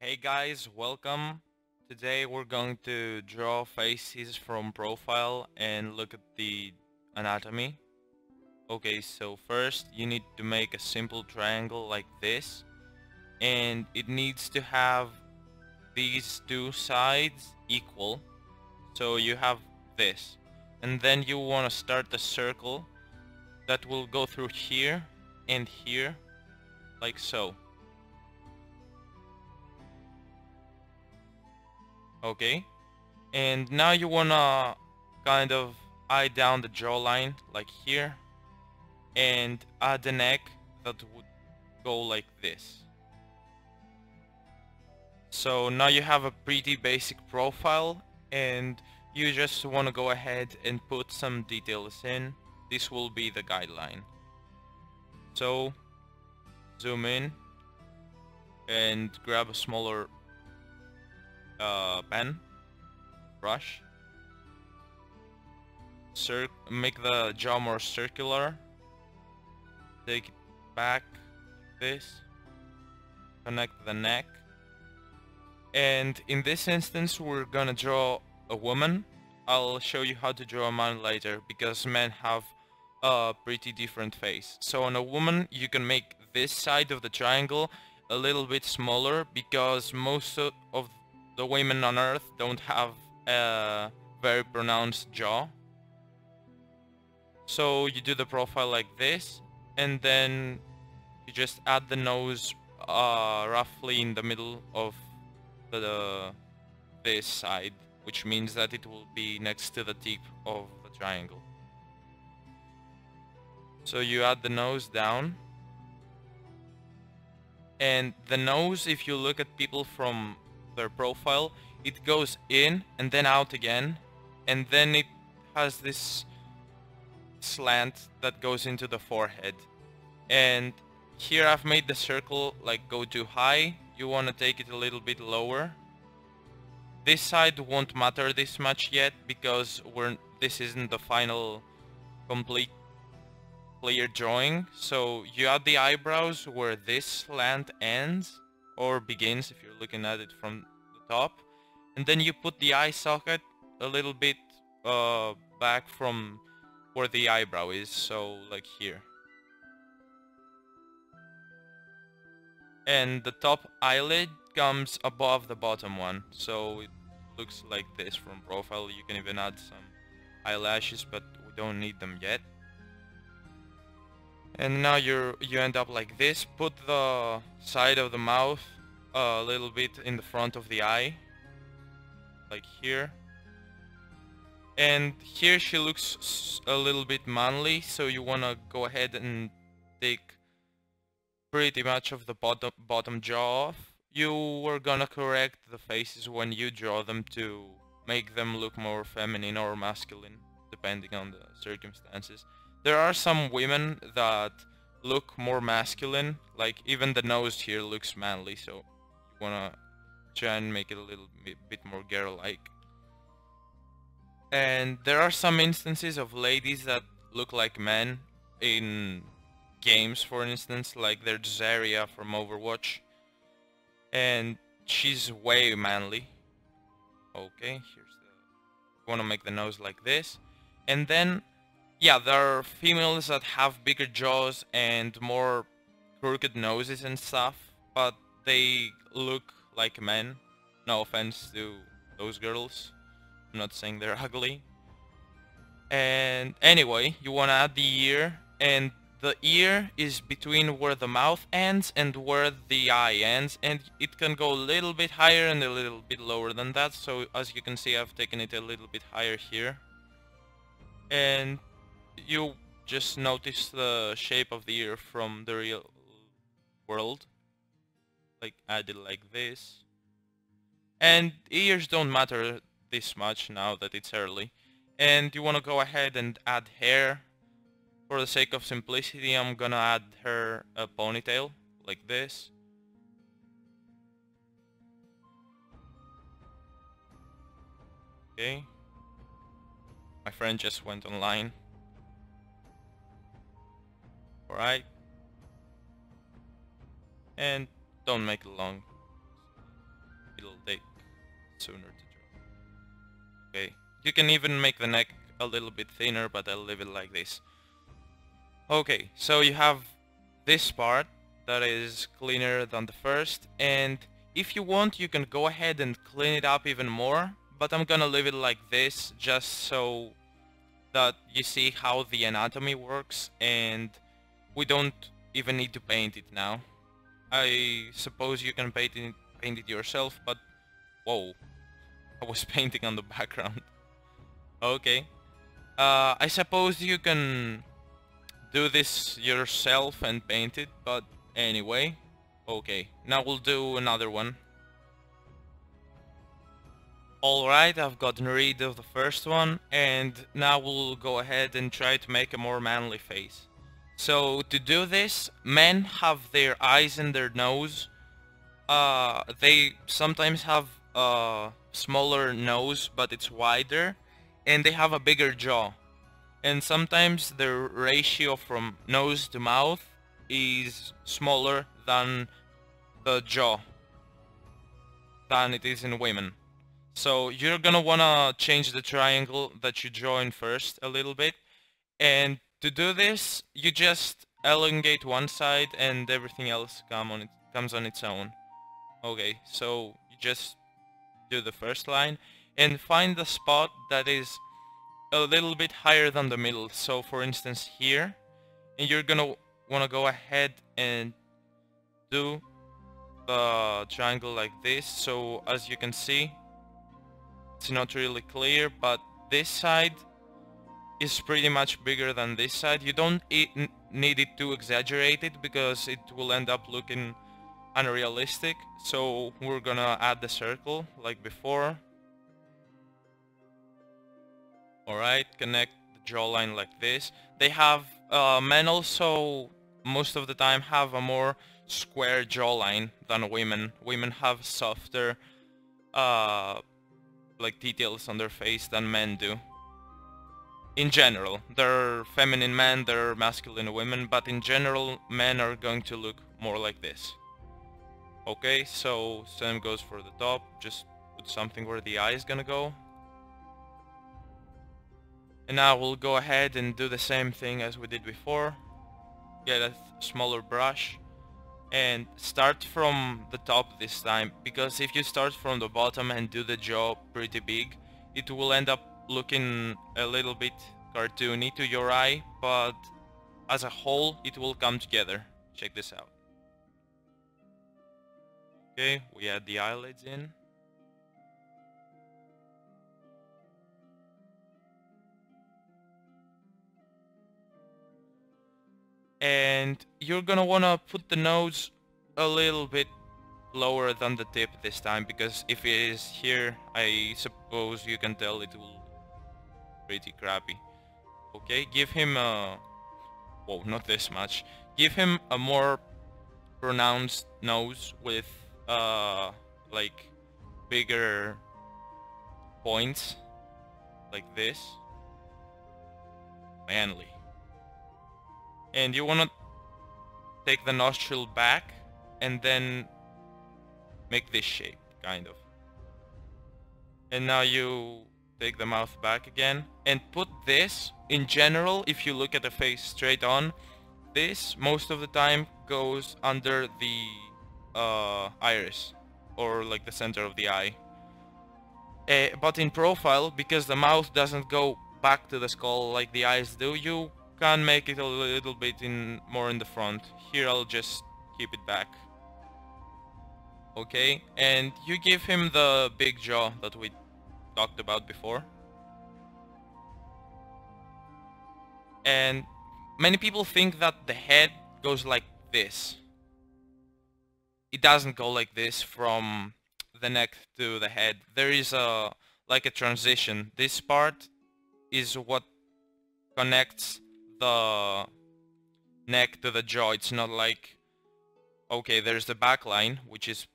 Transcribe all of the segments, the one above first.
Hey guys, welcome. Today we're going to draw faces from profile and look at the anatomy. Okay, so first you need to make a simple triangle like this, and it needs to have these two sides equal. So you have this, and then you want to start a circle that will go through here and here, like so. Okay? And now you wanna kind of eye down the jawline like here and add a neck that would go like this. So now you have a pretty basic profile and you just want to go ahead and put some details in. This will be the guideline. So zoom in and grab a smaller pen, brush, make the jaw more circular, take it back like this, connect the neck, and in this instance we're gonna draw a woman. I'll show you how to draw a man later because men have a pretty different face. So on a woman you can make this side of the triangle a little bit smaller because most of the women on earth don't have a very pronounced jaw. So you do the profile like this, and then you just add the nose roughly in the middle of this side, which means that it will be next to the tip of the triangle. So you add the nose down, and the nose, if you look at people from their profile, it goes in and then out again, and then it has this slant that goes into the forehead. And here I've made the circle like go too high. You want to take it a little bit lower. This side won't matter this much yet because this isn't the final complete clear drawing. So you add the eyebrows where this slant ends or begins if you're looking at it from the top, and then you put the eye socket a little bit back from where the eyebrow is, so like here. And the top eyelid comes above the bottom one, so it looks like this from profile. You can even add some eyelashes, but we don't need them yet. And now you end up like this. Put the side of the mouth a little bit in the front of the eye, like here. And here she looks a little bit manly, so you wanna go ahead and take pretty much of the bottom jaw off. You were gonna correct the faces when you draw them to make them look more feminine or masculine, depending on the circumstances. There are some women that look more masculine, like even the nose here looks manly, so you wanna try and make it a little bit more girl-like. And there are some instances of ladies that look like men in games, for instance, like there's Zarya from Overwatch, and she's way manly. Okay, here's the... You want to make the nose like this, and then yeah, there are females that have bigger jaws and more crooked noses and stuff, but they look like men. No offense to those girls, I'm not saying they're ugly. And anyway, you want to add the ear, and the ear is between where the mouth ends and where the eye ends, and it can go a little bit higher and a little bit lower than that. So as you can see, I've taken it a little bit higher here. And you just notice the shape of the ear from the real world. Like add it like this. And ears don't matter this much now that it's early. And you want to go ahead and add hair. For the sake of simplicity, I'm gonna add her a ponytail, like this. Okay. My friend just went online. Alright. And don't make it long. sooner to draw. Okay, you can even make the neck a little bit thinner, but I'll leave it like this. Okay, so you have this part that is cleaner than the first, and if you want you can go ahead and clean it up even more, but I'm gonna leave it like this just so that you see how the anatomy works, and we don't even need to paint it now. I suppose you can paint it yourself, but whoa, I was painting on the background. Okay, I suppose you can do this yourself and paint it, but anyway. Okay, now we'll do another one. Alright, I've gotten rid of the first one, and now we'll go ahead and try to make a more manly face. So to do this, men have their eyes and their nose. They sometimes have a smaller nose, but it's wider, and they have a bigger jaw. And sometimes the ratio from nose to mouth is smaller than the jaw than it is in women. So you're gonna wanna change the triangle that you draw in first a little bit, and to do this you just elongate one side and everything else comes on its own. Okay, so you just do the first line and find the spot that is a little bit higher than the middle. So for instance here, and you're gonna wanna go ahead and do the triangle like this. So as you can see, it's not really clear, but this side is pretty much bigger than this side. You don't need it too exaggerated because it will end up looking unrealistic. So we're gonna add the circle like before. Alright, connect the jawline like this. They have, men also most of the time have a more square jawline than women. Women have softer like details on their face than men do. In general, there are feminine men, there are masculine women, but in general men are going to look more like this. Okay, so same goes for the top, just put something where the eye is gonna go. And now we'll go ahead and do the same thing as we did before. Get a smaller brush and start from the top this time, because if you start from the bottom and do the jaw pretty big, it will end up looking a little bit cartoony to your eye, but as a whole it will come together. Check this out. Okay, we add the eyelids in. And you're gonna wanna put the nose a little bit lower than the tip this time, because if it is here, I suppose you can tell it will pretty crappy. Okay, give him a... whoa, not this much. Give him a more pronounced nose with like bigger points, like this. Manly. And you wanna take the nostril back and then make this shape, kind of. And now you take the mouth back again and put this, in general, if you look at the face straight on, this most of the time goes under the iris, or like the center of the eye. But in profile, because the mouth doesn't go back to the skull like the eyes do, you can make it a little bit more in the front. Here I'll just keep it back. Okay, and you give him the big jaw that we talked about before. And many people think that the head goes like this. It doesn't go like this from the neck to the head. There is a like a transition. This part is what connects the neck to the jaw. It's not like, okay, there's the back line, which is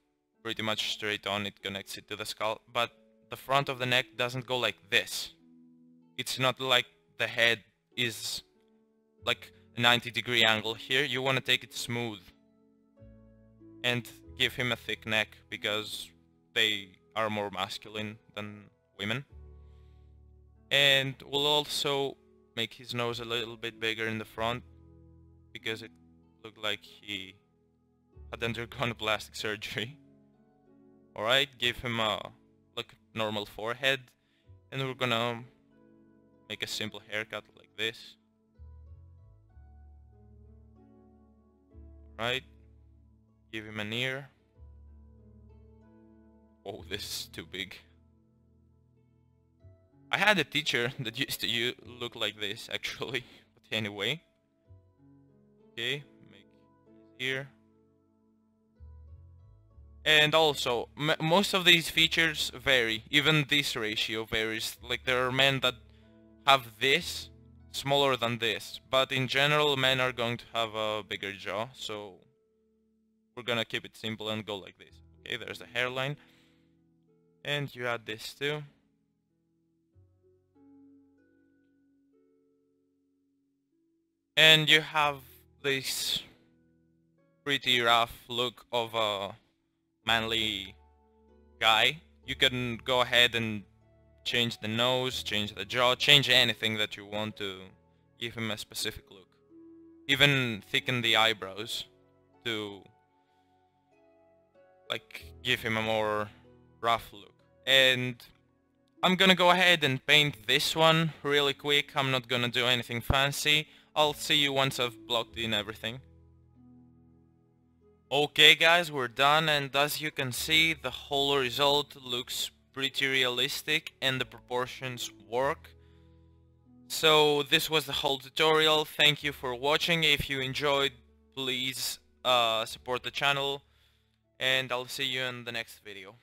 pretty much straight on, it connects it to the skull, but the front of the neck doesn't go like this. It's not like the head is like a 90-degree angle here. You want to take it smooth and give him a thick neck, because they are more masculine than women. And we'll also make his nose a little bit bigger in the front because it looked like he had undergone plastic surgery. Alright, give him a normal forehead, and we're gonna make a simple haircut like this. Right, give him an ear. Oh, this is too big. I had a teacher that used to look like this actually, but anyway. Okay, make his ear. And also, most of these features vary. Even this ratio varies. Like, there are men that have this smaller than this, but in general men are going to have a bigger jaw, so we're gonna keep it simple and go like this. Okay, there's the hairline, and you add this too. And you have this pretty rough look of a manly guy. You can go ahead and change the nose, change the jaw, change anything that you want to give him a specific look. Even thicken the eyebrows to like give him a more rough look. And I'm gonna go ahead and paint this one really quick. I'm not gonna do anything fancy. I'll see you once I've blocked in everything. Okay guys, we're done, and as you can see, the whole result looks pretty realistic and the proportions work. So this was the whole tutorial. Thank you for watching. If you enjoyed, please support the channel, and I'll see you in the next video.